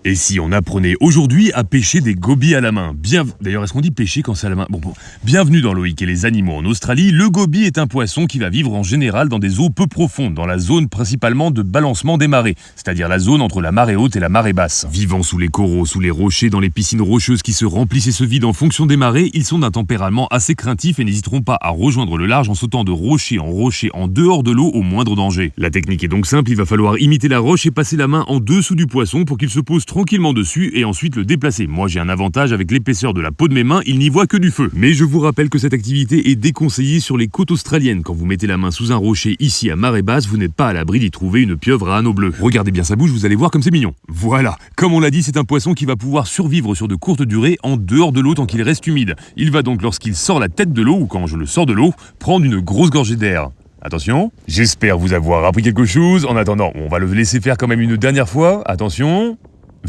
Et si on apprenait aujourd'hui à pêcher des gobies à la main? D'ailleurs, est-ce qu'on dit pêcher quand c'est à la main? Bon. Bienvenue dans Loïc et les animaux en Australie. Le gobie est un poisson qui va vivre en général dans des eaux peu profondes, dans la zone principalement de balancement des marées, c'est-à-dire la zone entre la marée haute et la marée basse. Vivant sous les coraux, sous les rochers, dans les piscines rocheuses qui se remplissent et se vident en fonction des marées, ils sont d'un tempérament assez craintif et n'hésiteront pas à rejoindre le large en sautant de rocher en dehors de l'eau au moindre danger. La technique est donc simple, il va falloir imiter la roche et passer la main en dessous du poisson pour qu'il se pose tranquillement dessus et ensuite le déplacer. Moi j'ai un avantage avec l'épaisseur de la peau de mes mains, il n'y voit que du feu. Mais je vous rappelle que cette activité est déconseillée sur les côtes australiennes. Quand vous mettez la main sous un rocher ici à marée basse, vous n'êtes pas à l'abri d'y trouver une pieuvre à anneaux bleus. Regardez bien sa bouche, vous allez voir comme c'est mignon. Voilà, comme on l'a dit, c'est un poisson qui va pouvoir survivre sur de courtes durées en dehors de l'eau tant qu'il reste humide. Il va donc lorsqu'il sort la tête de l'eau ou quand je le sors de l'eau, prendre une grosse gorgée d'air. Attention, j'espère vous avoir appris quelque chose. En attendant, on va le laisser faire quand même une dernière fois. Attention.